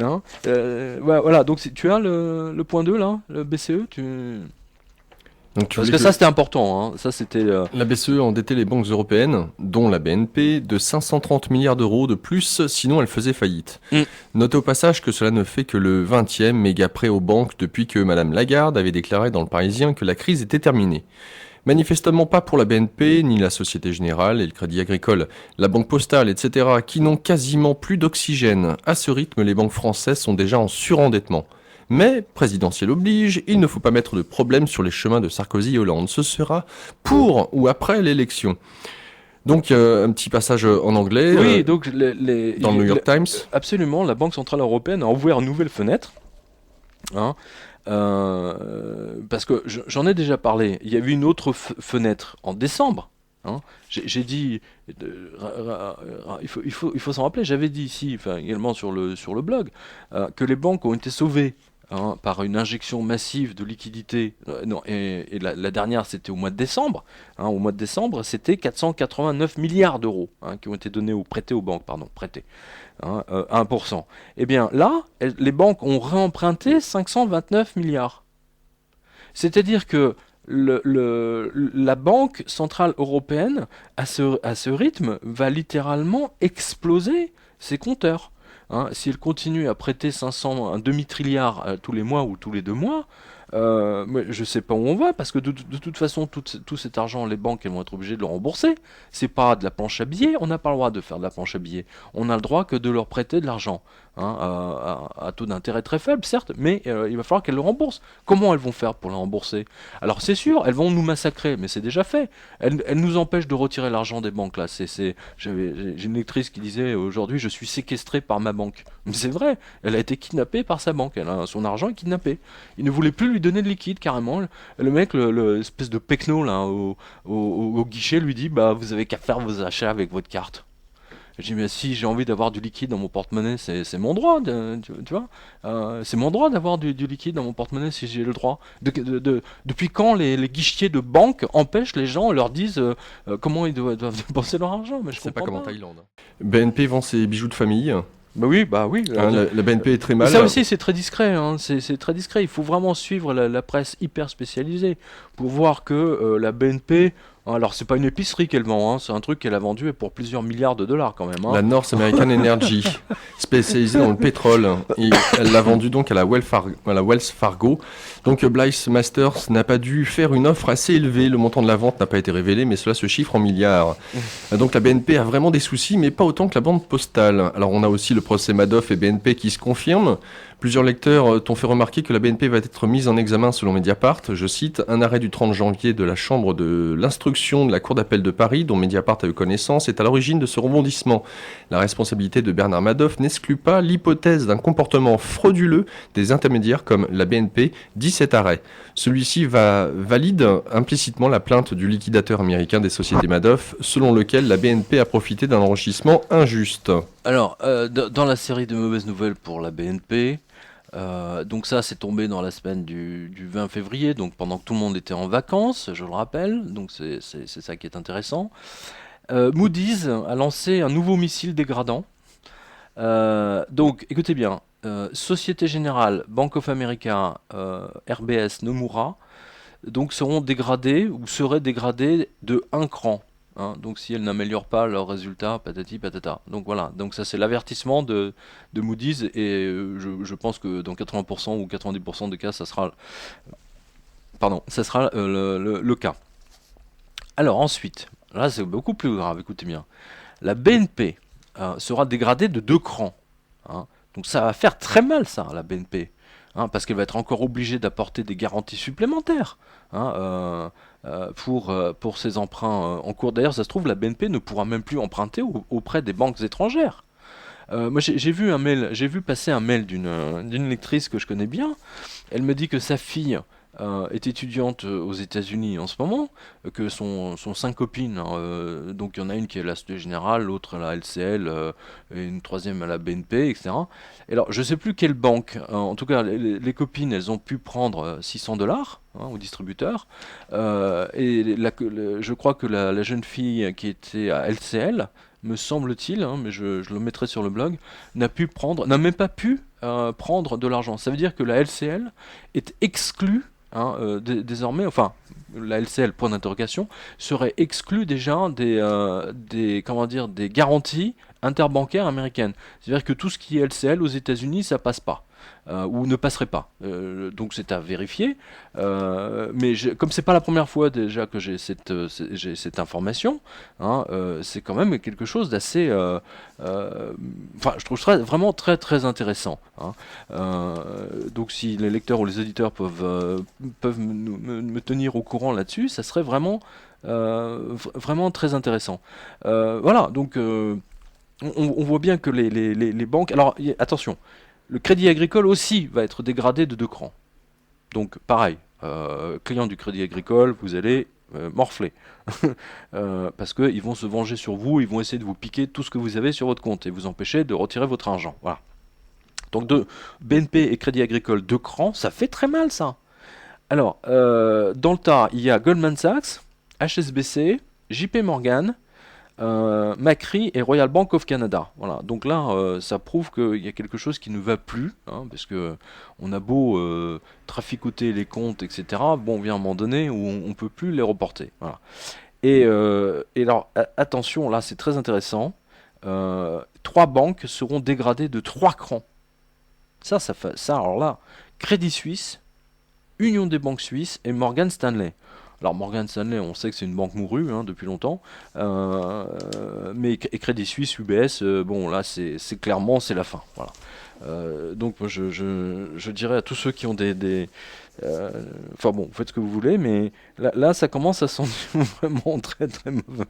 Hein. Voilà, donc tu as le point 2 là, le BCE, Donc tu parce voulais que que ça c'était important, hein. Ça c'était la BCE endettait les banques européennes, dont la BNP, de 530 milliards d'euros de plus, sinon elle faisait faillite. Mm. Notez au passage que cela ne fait que le 20e méga prêt aux banques depuis que Madame Lagarde avait déclaré dans le Parisien que la crise était terminée. Manifestement pas pour la BNP, ni la Société Générale et le Crédit Agricole, la Banque Postale, etc., qui n'ont quasiment plus d'oxygène. À ce rythme, les banques françaises sont déjà en surendettement. Mais, présidentielle oblige, il ne faut pas mettre de problème sur les chemins de Sarkozy et Hollande. Ce sera pour ou après l'élection. Donc, un petit passage en anglais Oui, donc dans le New York Times. absolument, la Banque Centrale Européenne a ouvert une nouvelle fenêtre, hein, parce que j'en ai déjà parlé. Il y a eu une autre fenêtre en décembre. Hein. J'ai dit, il faut s'en rappeler. J'avais dit ici, enfin également sur le blog, que les banques ont été sauvées. Hein, par une injection massive de liquidités. Non, et la dernière, c'était au mois de décembre. Hein, au mois de décembre, c'était 489 milliards d'euros, hein, qui ont été donnés ou prêtés aux banques, pardon, prêtés, hein, 1%. Eh bien là, les banques ont réemprunté 529 milliards. C'est-à-dire que la Banque Centrale Européenne, à ce rythme, va littéralement exploser ses compteurs. Hein, si elle continue à prêter 500, un demi-trilliard tous les mois ou tous les 2 mois, je ne sais pas où on va, parce que de toute façon, tout cet argent, les banques elles vont être obligées de le rembourser. C'est pas de la planche à billets, on n'a pas le droit de faire de la planche à billets. On a le droit que de leur prêter de l'argent, hein, à taux d'intérêt très faible, certes, mais il va falloir qu'elles le remboursent. Comment elles vont faire pour le rembourser? Alors c'est sûr, elles vont nous massacrer, mais c'est déjà fait. Elles nous empêchent de retirer l'argent des banques là. J'ai une lectrice qui disait aujourd'hui je suis séquestré par ma banque. Mais c'est vrai, elle a été kidnappée par sa banque. Son argent est kidnappé. Il ne voulait plus lui donner de liquide carrément. Le mec, espèce de pecno là au guichet lui dit bah vous avez qu'à faire vos achats avec votre carte. Je dis, mais si j'ai envie d'avoir du liquide dans mon porte-monnaie, c'est mon droit, tu vois. C'est mon droit d'avoir du liquide dans mon porte-monnaie si j'ai le droit. Depuis quand les guichetiers de banque empêchent les gens et leur disent comment ils doivent dépenser leur argent? Mais je C'est pas comprends comme en pas. Thaïlande. BNP vend ses bijoux de famille. Bah oui. Hein, la BNP est très Mais ça mal. aussi, c'est très discret. Hein. C'est très discret. Il faut vraiment suivre la presse hyper spécialisée pour voir que la BNP. Alors, c'est pas une épicerie qu'elle vend, hein. C'est un truc qu'elle a vendu pour plusieurs milliards de dollars quand même. Hein. La North American Energy, spécialisée dans le pétrole. Et elle l'a vendu donc à la Wells Fargo. Donc Blythe Masters n'a pas dû faire une offre assez élevée. Le montant de la vente n'a pas été révélé, mais cela se chiffre en milliards. Donc la BNP a vraiment des soucis, mais pas autant que la Banque Postale. Alors on a aussi le procès Madoff et BNP qui se confirme. Plusieurs lecteurs t'ont fait remarquer que la BNP va être mise en examen selon Mediapart. Je cite, un arrêt du 30 janvier de la Chambre de l'instruction de la Cour d'appel de Paris, dont Mediapart a eu connaissance, est à l'origine de ce rebondissement. La responsabilité de Bernard Madoff n'exclut pas l'hypothèse d'un comportement frauduleux des intermédiaires comme la BNP, dit cet arrêt. Celui-ci valide implicitement la plainte du liquidateur américain des sociétés Madoff, selon lequel la BNP a profité d'un enrichissement injuste. Alors, dans la série de mauvaises nouvelles pour la BNP, donc ça, c'est tombé dans la semaine du 20 février, donc pendant que tout le monde était en vacances, je le rappelle, donc c'est ça qui est intéressant. Moody's a lancé un nouveau missile dégradant. Donc, écoutez bien, Société Générale, Bank of America, RBS, Nomura, donc seront dégradés ou seraient dégradés de un cran. Hein. Donc si elles n'améliorent pas leurs résultats, patati patata. Donc voilà, donc ça c'est l'avertissement de Moody's et je pense que dans 80% ou 90% des cas, ça sera le cas. Alors ensuite, là c'est beaucoup plus grave, écoutez bien. La BNP sera dégradée de 2 crans. Hein. Donc ça va faire très mal ça, la BNP. Hein, parce qu'elle va être encore obligée d'apporter des garanties supplémentaires, hein, pour ses emprunts en cours. D'ailleurs, ça se trouve, la BNP ne pourra même plus emprunter auprès des banques étrangères. Moi, j'ai vu passer un mail d'une lectrice que je connais bien. Elle me dit que sa fille est étudiante aux États-Unis en ce moment, que sont 5 copines. Hein, donc il y en a une qui est à la Société Générale, l'autre à la LCL, et une troisième à la BNP, etc. Et alors je sais plus quelle banque. En tout cas, les copines, elles ont pu prendre 600 dollars hein, au distributeur. Et je crois que la jeune fille qui était à LCL me semble-t-il, hein, mais je le mettrai sur le blog, n'a même pas pu prendre de l'argent. Ça veut dire que la LCL est exclue, hein, désormais, enfin, la LCL, point d'interrogation, serait exclue déjà comment dire, des garanties interbancaires américaines. C'est-à-dire que tout ce qui est LCL aux États-Unis, ça passe pas. Ou ne passerait pas. Donc c'est à vérifier. Mais comme c'est pas la première fois déjà que j'ai cette information, hein, c'est quand même quelque chose d'assez. Enfin, je trouve ça vraiment très très intéressant, hein. Donc si les lecteurs ou les auditeurs peuvent me tenir au courant là-dessus, ça serait vraiment vraiment très intéressant. Voilà. Donc on voit bien que les banques. Alors attention. Le crédit agricole aussi va être dégradé de 2 crans. Donc pareil, client du crédit agricole, vous allez morfler. Parce qu'ils vont se venger sur vous, ils vont essayer de vous piquer tout ce que vous avez sur votre compte et vous empêcher de retirer votre argent. Voilà. Donc de BNP et crédit agricole 2 crans, ça fait très mal ça. Alors, dans le tas, il y a Goldman Sachs, HSBC, JP Morgan, Macri et Royal Bank of Canada. Voilà. Donc là, ça prouve qu'il y a quelque chose qui ne va plus, hein, parce que on a beau traficoter les comptes, etc. Bon, vient un moment donné où on ne peut plus les reporter. Voilà. Et alors, attention, là, c'est très intéressant. 3 banques seront dégradées de 3 crans. Ça, alors là, Crédit Suisse, Union des banques suisses et Morgan Stanley. Alors Morgan Stanley, on sait que c'est une banque mourue, hein, depuis longtemps, mais Crédit Suisse, UBS, bon là c'est clairement c'est la fin. Voilà. Donc moi, je dirais à tous ceux qui ont enfin bon, faites ce que vous voulez, mais là ça commence à sentir vraiment très très mauvais.